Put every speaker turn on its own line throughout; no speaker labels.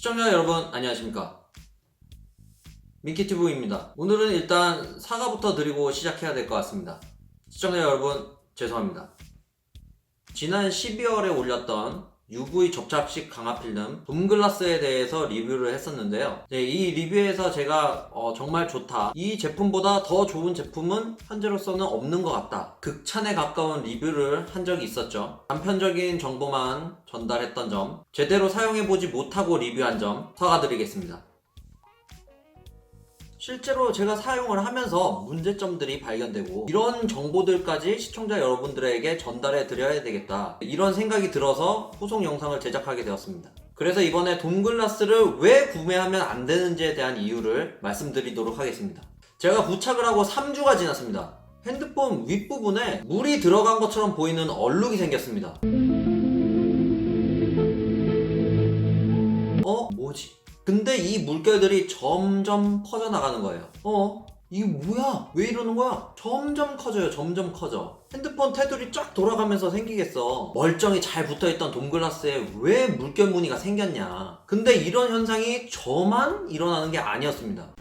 시청자 여러분 안녕하십니까, 민키튜브입니다. 오늘은 일단 사과부터 드리고 시작해야 될 것 같습니다. 시청자 여러분 죄송합니다. 지난 12월에 올렸던 UV 접착식 강화 필름 돔글라스에 대해서 리뷰를 했었는데요. 이 리뷰에서 제가 정말 좋다, 이 제품보다 더 좋은 제품은 현재로서는 없는 것 같다, 극찬에 가까운 리뷰를 한 적이 있었죠. 단편적인 정보만 전달했던 점, 제대로 사용해보지 못하고 리뷰한 점 사과드리겠습니다. 실제로 제가 사용을 하면서 문제점들이 발견되고 이런 정보들까지 시청자 여러분들에게 전달해 드려야 되겠다, 이런 생각이 들어서 후속 영상을 제작하게 되었습니다. 그래서 이번에 돔글라스를 왜 구매하면 안 되는지에 대한 이유를 말씀드리도록 하겠습니다. 제가 부착을 하고 3주가 지났습니다. 핸드폰 윗부분에 물이 들어간 것처럼 보이는 얼룩이 생겼습니다. 뭐지? 근데 이 물결들이 점점 퍼져나가는 거예요. 이게 뭐야? 왜 이러는 거야? 점점 커져요. 점점 커져. 핸드폰 테두리 쫙 돌아가면서 생기겠어. 멀쩡히 잘 붙어있던 돔글라스에 왜 물결 무늬가 생겼냐. 근데 이런 현상이 저만 일어나는 게 아니었습니다.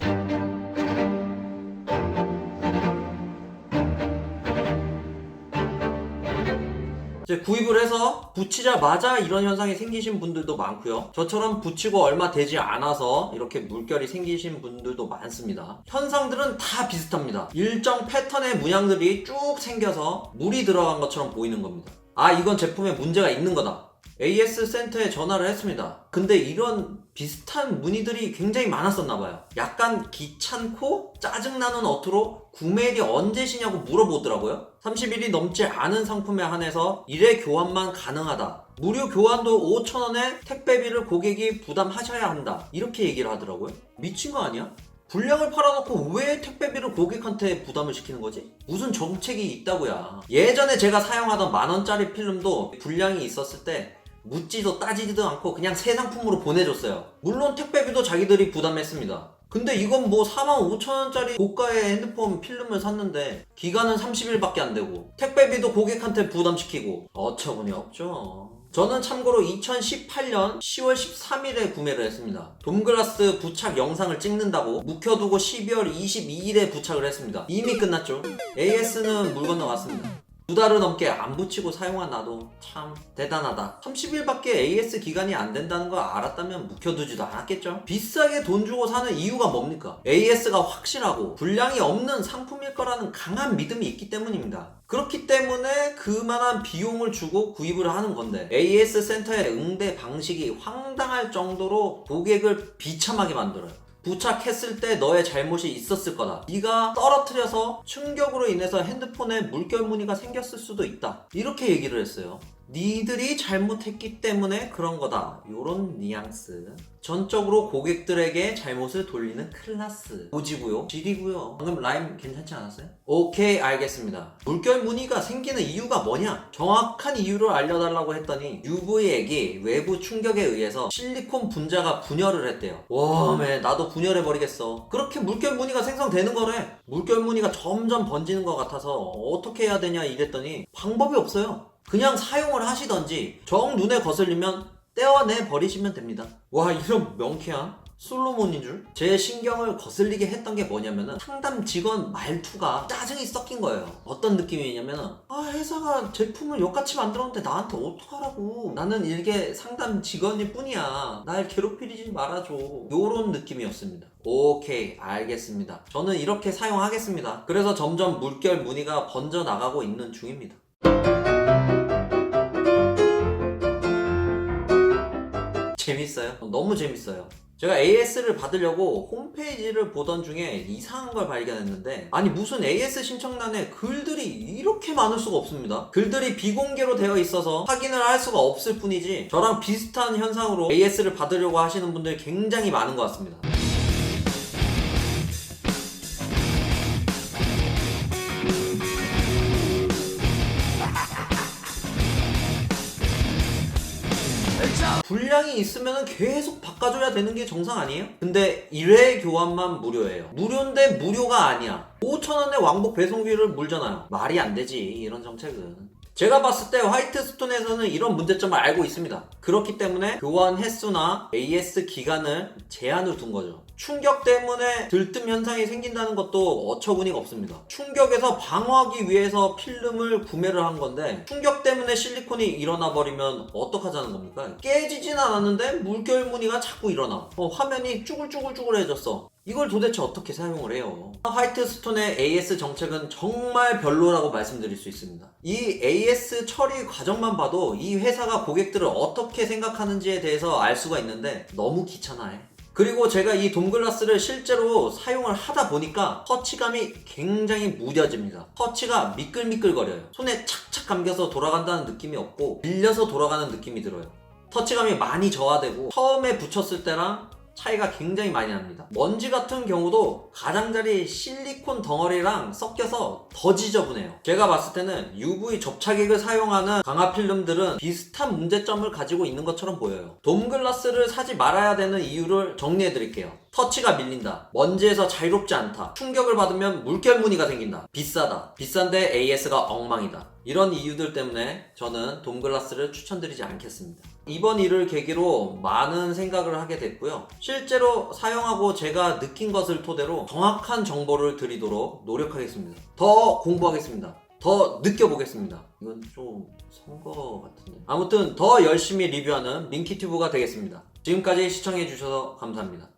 이제 구입을 해서 붙이자마자 이런 현상이 생기신 분들도 많고요. 저처럼 붙이고 얼마 되지 않아서 이렇게 물결이 생기신 분들도 많습니다. 현상들은 다 비슷합니다. 일정 패턴의 문양들이 쭉 생겨서 물이 들어간 것처럼 보이는 겁니다. 이건 제품에 문제가 있는 거다. AS 센터에 전화를 했습니다. 근데 이런 비슷한 문의들이 굉장히 많았었나봐요. 약간 귀찮고 짜증나는 어투로 구매일이 언제시냐고 물어보더라고요. 30일이 넘지 않은 상품에 한해서 1회 교환만 가능하다, 무료 교환도 5,000원에 택배비를 고객이 부담하셔야 한다, 이렇게 얘기를 하더라고요. 미친 거 아니야? 불량을 팔아놓고 왜 택배비를 고객한테 부담을 시키는 거지? 무슨 정책이 있다고야. 예전에 제가 사용하던 만원짜리 필름도 불량이 있었을 때 묻지도 따지지도 않고 그냥 새 상품으로 보내줬어요. 물론 택배비도 자기들이 부담했습니다. 근데 이건 뭐 45,000원짜리 고가의 핸드폰 필름을 샀는데 기간은 30일밖에 안 되고 택배비도 고객한테 부담시키고 어처구니 없죠. 저는 참고로 2018년 10월 13일에 구매를 했습니다. 돔글라스 부착 영상을 찍는다고 묵혀두고 12월 22일에 부착을 했습니다. 이미 끝났죠. AS는 물 건너갔습니다. 2달을 넘게 안 붙이고 사용한 나도 참 대단하다. 30일밖에 AS 기간이 안 된다는 걸 알았다면 묵혀두지도 않았겠죠. 비싸게 돈 주고 사는 이유가 뭡니까? AS가 확실하고 불량이 없는 상품일 거라는 강한 믿음이 있기 때문입니다. 그렇기 때문에 그만한 비용을 주고 구입을 하는 건데, AS 센터의 응대 방식이 황당할 정도로 고객을 비참하게 만들어요. 부착했을 때 너의 잘못이 있었을 거다, 네가 떨어뜨려서 충격으로 인해서 핸드폰에 물결 무늬가 생겼을 수도 있다, 이렇게 얘기를 했어요. 니들이 잘못했기 때문에 그런 거다, 요런 뉘앙스. 전적으로 고객들에게 잘못을 돌리는 클라스. 오지고요, 질이고요. 방금 라임 괜찮지 않았어요? 오케이, 알겠습니다. 물결 무늬가 생기는 이유가 뭐냐? 정확한 이유를 알려달라고 했더니 UV액이 외부 충격에 의해서 실리콘 분자가 분열을 했대요. 웜에 나도 분열해버리겠어. 그렇게 물결 무늬가 생성되는 거래. 물결 무늬가 점점 번지는 것 같아서 어떻게 해야 되냐 이랬더니 방법이 없어요. 그냥 사용을 하시던지 정 눈에 거슬리면 떼어내 버리시면 됩니다. 와, 이런 명쾌한 솔로몬인 줄? 제 신경을 거슬리게 했던 게 뭐냐면은 상담 직원 말투가 짜증이 섞인 거예요. 어떤 느낌이냐면은 회사가 제품을 욕같이 만들었는데 나한테 어떡하라고, 나는 일개 상담 직원일 뿐이야, 날 괴롭히지 말아줘, 요런 느낌이었습니다. 오케이, 알겠습니다. 저는 이렇게 사용하겠습니다. 그래서 점점 물결 무늬가 번져 나가고 있는 중입니다. 재밌어요? 너무 재밌어요. 제가 AS를 받으려고 홈페이지를 보던 중에 이상한 걸 발견했는데, 아니 무슨 AS 신청란에 글들이 이렇게 많을 수가 없습니다. 글들이 비공개로 되어 있어서 확인을 할 수가 없을 뿐이지 저랑 비슷한 현상으로 AS를 받으려고 하시는 분들이 굉장히 많은 것 같습니다. 불량이 있으면 계속 바꿔줘야 되는 게 정상 아니에요? 근데 1회 교환만 무료예요. 무료인데 무료가 아니야. 5,000원에 왕복 배송비를 물잖아요. 말이 안 되지, 이런 정책은. 제가 봤을 때 화이트스톤에서는 이런 문제점을 알고 있습니다. 그렇기 때문에 교환 횟수나 AS 기간을 제한을 둔 거죠. 충격 때문에 들뜸 현상이 생긴다는 것도 어처구니가 없습니다. 충격에서 방어하기 위해서 필름을 구매를 한 건데 충격 때문에 실리콘이 일어나 버리면 어떡하자는 겁니까? 깨지진 않았는데 물결 무늬가 자꾸 일어나. 화면이 쭈글쭈글쭈글해졌어. 이걸 도대체 어떻게 사용을 해요? 화이트스톤의 AS 정책은 정말 별로라고 말씀드릴 수 있습니다. 이 AS 처리 과정만 봐도 이 회사가 고객들을 어떻게 생각하는지에 대해서 알 수가 있는데 너무 귀찮아해. 그리고 제가 이 돔글라스를 실제로 사용을 하다 보니까 터치감이 굉장히 무뎌집니다. 터치가 미끌미끌거려요. 손에 착착 감겨서 돌아간다는 느낌이 없고 밀려서 돌아가는 느낌이 들어요. 터치감이 많이 저하되고 처음에 붙였을 때랑 차이가 굉장히 많이 납니다. 먼지 같은 경우도 가장자리 실리콘 덩어리랑 섞여서 더 지저분해요. 제가 봤을 때는 UV 접착액을 사용하는 강화 필름들은 비슷한 문제점을 가지고 있는 것처럼 보여요. 돔글라스를 사지 말아야 되는 이유를 정리해 드릴게요. 터치가 밀린다. 먼지에서 자유롭지 않다. 충격을 받으면 물결 무늬가 생긴다. 비싸다. 비싼데 AS가 엉망이다. 이런 이유들 때문에 저는 돔글라스를 추천드리지 않겠습니다. 이번 일을 계기로 많은 생각을 하게 됐고요. 실제로 사용하고 제가 느낀 것을 토대로 정확한 정보를 드리도록 노력하겠습니다. 더 공부하겠습니다. 더 느껴보겠습니다. 이건 좀 선거 같은데. 아무튼 더 열심히 리뷰하는 민키튜브가 되겠습니다. 지금까지 시청해주셔서 감사합니다.